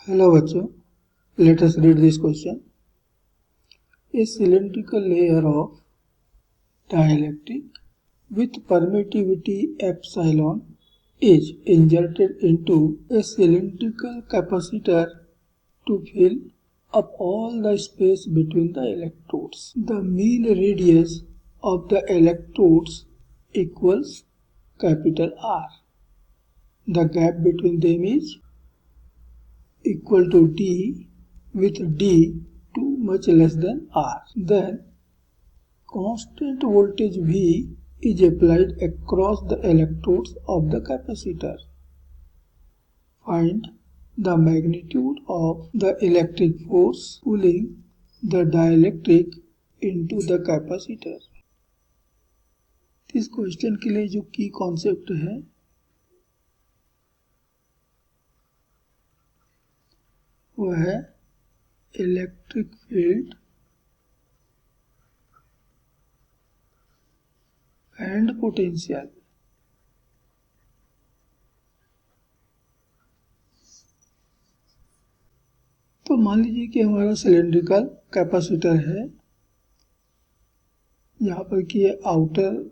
Hello बच्चों, let us read this question. A cylindrical layer of dielectric with permittivity epsilon is inserted into a cylindrical capacitor to fill up all the space between the electrodes. The mean radius of the electrodes equals capital R. The gap between them is equal to D with D too much less than R. Then constant voltage V is applied across the electrodes of the capacitor. Find the magnitude of the electric force pulling the dielectric into the capacitor. इस question के लिए जो की concept है वो है electric field and potential. तो मान लीजिए कि हमारा सिलेंड्रिकल कैपेसिटर है, यहाँ पर कि ये आउटर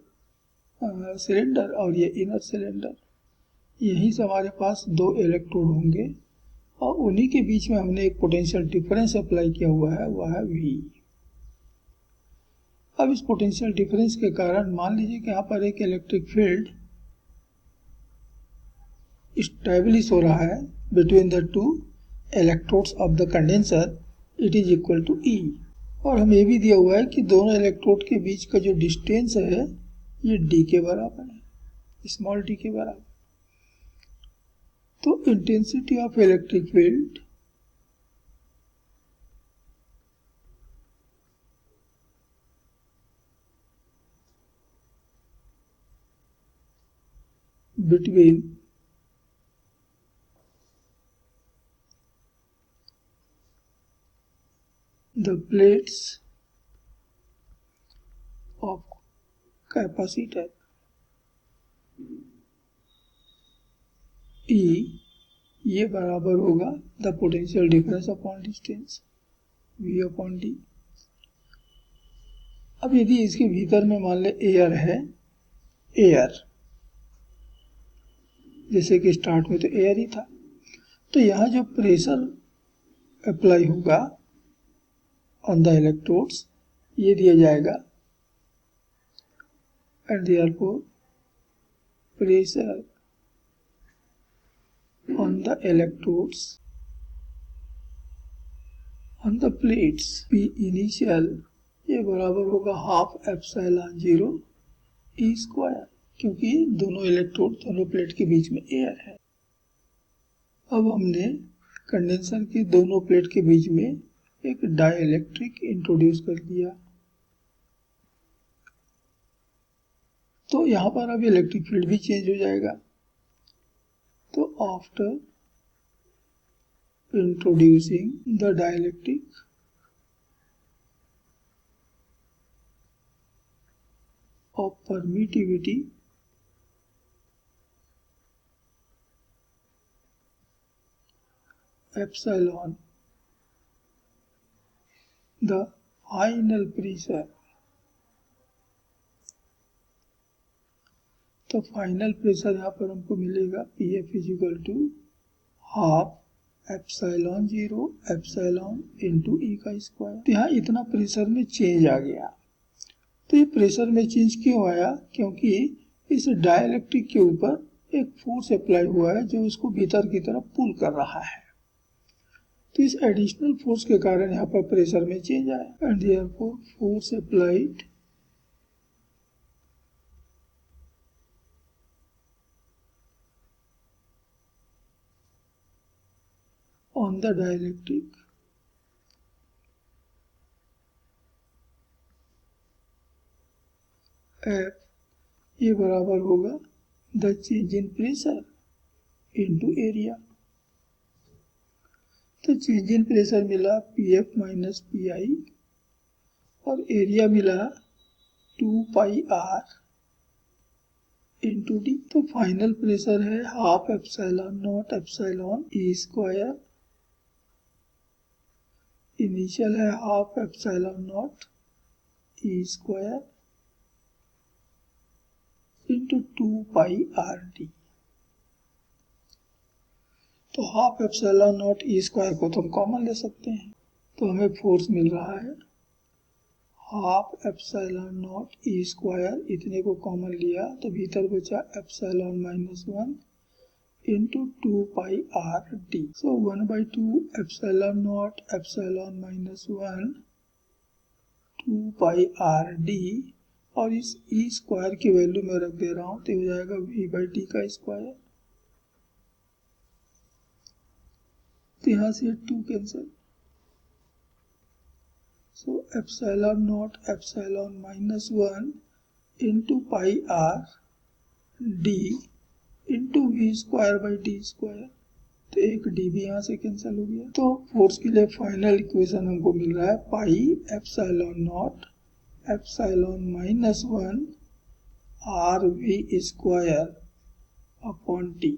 सिलेंडर और ये इनर सिलेंडर, यहीं से हमारे पास दो इलेक्ट्रोड होंगे और उन्हीं के बीच में हमने एक पोटेंशियल डिफरेंस अप्लाई किया हुआ है, वह है V। अब इस पोटेंशियल डिफरेंस के कारण मान लीजिए कि यहाँ पर एक इलेक्ट्रिक फील्ड स्टेब्लिश हो रहा है between the two electrodes of the condenser, it is equal to E। और हमें ये भी दिया हुआ है कि दोनों इलेक्ट्रोड के बीच का जो डिस्टेंस है ये D के बराबर है, स्मॉल d के बराबर। तो intensity of electric field between the plates of capacitor E ये बराबर होगा the potential difference upon distance V upon D। अब यदि इसके भीतर में मान ले एयर है, एयर जैसे कि स्टार्ट में तो एयर ही था, तो यहाँ जो प्रेशर अप्लाई होगा ऑन द इलेक्ट्रोड्स ये दिया जाएगा and therefore pressure on the electrodes on the plates P initial ये बराबर होगा हाफ एप्सिलॉन 0 E स्क्वायर, क्योंकि दोनों इलेक्ट्रोड दोनों प्लेट के बीच में एयर है। अब हमने कंडेंसर के दोनों प्लेट के बीच में एक डाइलेक्ट्रिक इंट्रोड्यूस कर दिया, तो यहाँ पर अब इलेक्ट्रिक फील्ड भी चेंज हो जाएगा। तो after introducing the dielectric of permittivity epsilon the final pressure, तो फाइनल प्रेशर यहाँ पर हमको मिलेगा PF is equal to half epsilon 0 epsilon into E का स्क्वायर। तो यहाँ इतना प्रेशर में चेंज आ गया। तो ये प्रेशर में चेंज क्यों आया? क्योंकि इस डाइलेक्ट्रिक के ऊपर एक फोर्स अप्लाई हुआ है जो उसको भीतर की तरफ पुल कर रहा है। तो इस एडिशनल फोर्स के कारण यहाँ पर प्रेशर में चेंज आया and therefore force applied on the dielectric F ये बराबर होगा the change in pressure into area. तो चेंज इन प्रेशर मिला PF माइनस PI और एरिया मिला 2 पाई R इंटू D। तो फाइनल प्रेशर है half epsilon not epsilon E square initial है half epsilon naught E square into 2 pi R D. तो half epsilon naught E square को तो हम common ले सकते हैं, तो हमें फोर्स मिल रहा है half epsilon naught E square, इतने को कॉमन लिया तो भीतर बचा epsilon minus 1 into 2 pi R D. So 1/2 epsilon not epsilon minus 1 2 pi R D, और इस ई स्क्वायर की वैल्यू मैं रख दे रहा हूं तो हो जाएगा v/d का स्क्वायर। तो यहाँ से 2 cancel, so epsilon not epsilon minus 1 into pi R D into V square by D square. तो एक डी भी यहाँ से कैंसिल हो गया। तो फोर्स के लिए फाइनल इक्वेशन हमको मिल रहा है pi epsilon not epsilon minus 1 R V square upon T.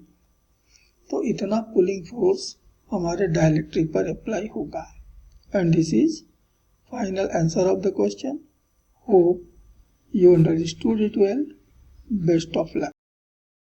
तो इतना पुलिंग फोर्स हमारे डाइलेक्ट्रिक पर अप्लाई होगा। And this is final answer of the question. Hope you understood it well. Best of luck.